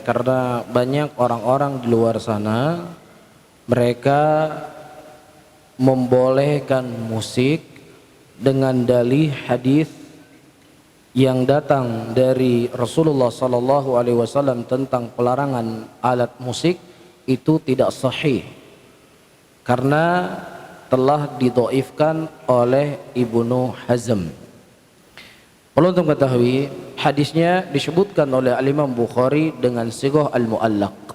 karena banyak orang-orang di luar sana mereka membolehkan musik dengan dalih hadis yang datang dari Rasulullah sallallahu alaihi wasallam tentang pelarangan alat musik itu tidak sahih karena telah didhaifkan oleh Ibnu Hazm. Perlu untuk ketahui, hadisnya disebutkan oleh Imam Bukhari dengan sighah al-mu'allaq.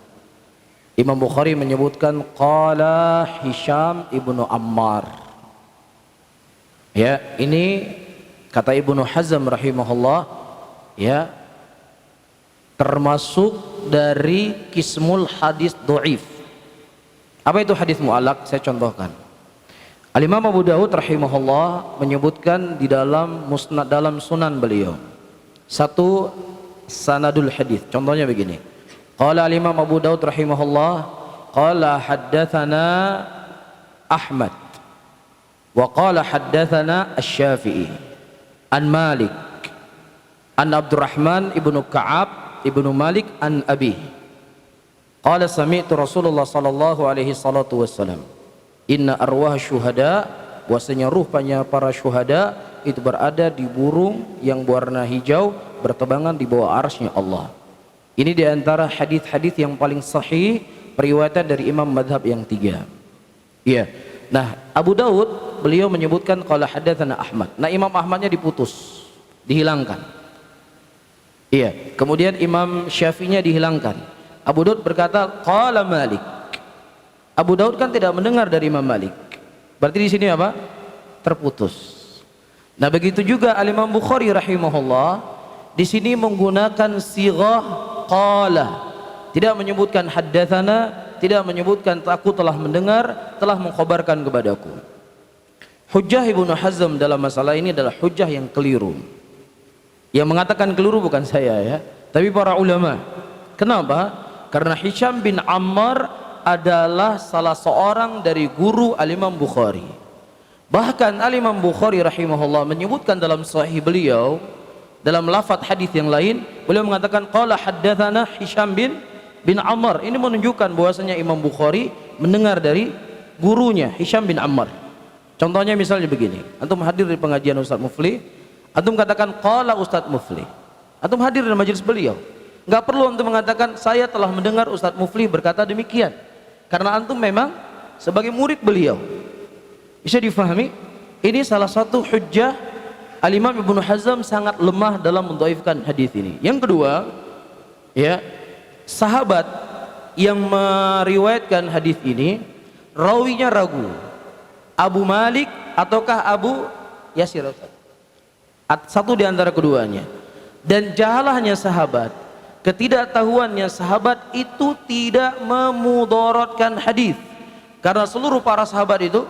Imam Bukhari menyebutkan qala Hisham ibnu Ammar. Ya, ini kata Ibnu Hazm rahimahullah, ya, termasuk dari kismul hadis dhaif. Apa itu hadis mu'allaq? Saya contohkan. Al-Imam Abu Dawud rahimahullah menyebutkan di dalam musnad, dalam sunan beliau, satu sanadul hadis. Contohnya begini. Qala al-Imam Abu Dawud rahimahullah, qala haddatsana Ahmad wa qala haddatsana Asy-Syafi'i an Malik an Abdurrahman ibnu Ka'ab ibnu Malik an Abi. Qala sami'tu Rasulullah sallallahu alaihi salatu wassalam, inna arwah syuhada, bahwasanya ruhnya para syuhada itu berada di burung yang berwarna hijau bertebangan di bawah arsy-Nya Allah. Ini diantara hadis-hadis yang paling sahih periwayatan dari imam madhab yang tiga. Iya. Nah, Abu Daud beliau menyebutkan qala hadatsana Ahmad. Nah, Imam Ahmadnya diputus, dihilangkan. Iya. Kemudian Imam Syafi'inya dihilangkan. Abu Daud berkata qala Malik. Abu Daud kan tidak mendengar dari Imam Malik. Berarti di sini apa? Terputus. Nah, begitu juga Al-Imam Bukhari rahimahullah di sini menggunakan sighah qala. Tidak menyebutkan haddatsana, tidak menyebutkan aku telah mendengar, telah mengkhabarkan kepadaku. Hujjah Ibnu Hazm dalam masalah ini adalah hujjah yang keliru. Yang mengatakan keliru bukan saya ya, tapi para ulama. Kenapa? Karena Hisham bin Ammar adalah salah seorang dari guru Al-Imam Bukhari. Bahkan Al-Imam Bukhari rahimahullah menyebutkan dalam sahih beliau, dalam lafaz hadis yang lain, beliau mengatakan qala haddatsana Hisham bin Ammar. Ini menunjukkan bahwasanya Imam Bukhari mendengar dari gurunya Hisham bin Ammar. Contohnya misalnya begini, antum hadir di pengajian Ustaz Mufli, antum katakan qala Ustaz Mufli. Antum hadir di majelis beliau. Enggak perlu antum mengatakan saya telah mendengar Ustaz Mufli berkata demikian. Karena antum memang sebagai murid beliau. Bisa difahami? Ini salah satu hujjah Al-Imam Ibnu Hazm sangat lemah dalam mendhaifkan hadis ini. Yang kedua, ya, sahabat yang meriwayatkan hadis ini rawinya ragu. Abu Malik ataukah Abu Yasir? Satu di antara keduanya. Dan jahalahnya sahabat, ketidaktahuannya sahabat itu tidak memudaratkan hadis. Karena seluruh para sahabat itu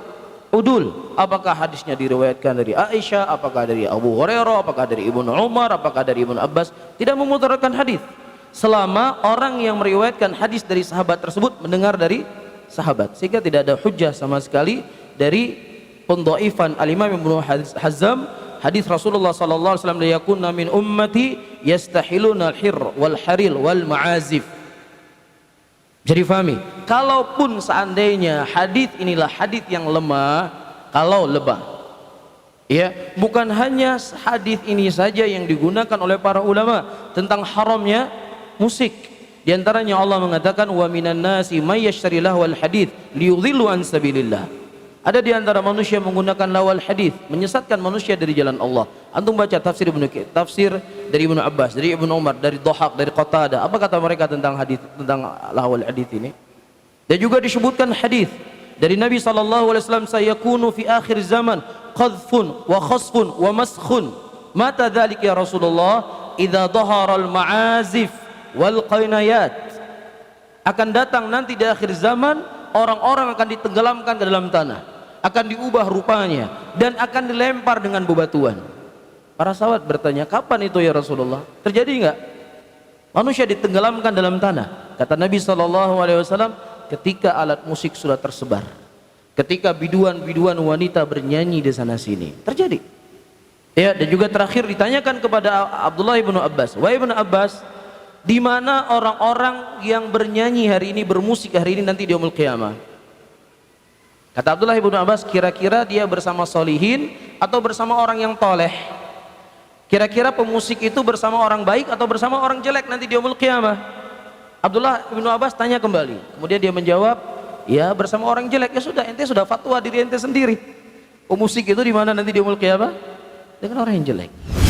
udul. Apakah hadisnya diriwayatkan dari Aisyah, apakah dari Abu Hurairah, apakah dari Ibnu Umar, apakah dari Ibnu Abbas, tidak memudaratkan hadis. Selama orang yang meriwayatkan hadis dari sahabat tersebut mendengar dari sahabat, sehingga tidak ada hujjah sama sekali dari pendhaifan Al-Imam Ibnu Hazm hadis Rasulullah sallallahu alaihi wasallam, yakunna min ummati yastahiluna al-hir wal haril wal ma'azif. Jadi fahami, kalaupun seandainya hadis inilah hadis yang lemah, kalau lebah, ya, bukan hanya hadis ini saja yang digunakan oleh para ulama tentang haramnya musik. Di antaranya Allah mengatakan wa minan nasi may yashtari lahwal hadits liyudhillu an sabilillah. Ada di antara manusia menggunakan lawal hadis, menyesatkan manusia dari jalan Allah. Antum baca tafsir dari Ibnu Abbas, dari Ibnu Umar, dari Dhahak, dari Qatadah. Apa kata mereka tentang hadis, tentang lawal hadis ini? Dan juga disebutkan hadis dari Nabi sallallahu alaihi wasallam, sayakunu fi akhir zaman qadhfun wa khasfun wa maskhun. Mata dzalik ya Rasulullah? Idza dhahara al-ma'azif wal qainayat. Akan datang nanti di akhir zaman orang-orang akan ditenggelamkan ke dalam tanah, akan diubah rupanya dan akan dilempar dengan bebatuan. Para sahabat bertanya, kapan itu ya Rasulullah? Terjadi enggak? Manusia ditenggelamkan dalam tanah. Kata Nabi SAW, ketika alat musik sudah tersebar, ketika biduan-biduan wanita bernyanyi di sana sini, terjadi. Ya, dan juga terakhir ditanyakan kepada Abdullah ibnu Abbas, wahai ibnu Abbas, di mana orang-orang yang bernyanyi hari ini, bermusik hari ini nanti di yaumul qiyamah? Kata Abdullah ibnu Abbas, kira-kira dia bersama solihin atau bersama orang yang toleh? Kira-kira pemusik itu bersama orang baik atau bersama orang jelek nanti di yaumul qiyamah? Abdullah ibnu Abbas tanya kembali, kemudian dia menjawab, ya bersama orang jelek. Ya sudah, ente sudah fatwa diri ente sendiri. Pemusik itu di mana nanti di yaumul qiyamah? Dengan orang yang jelek.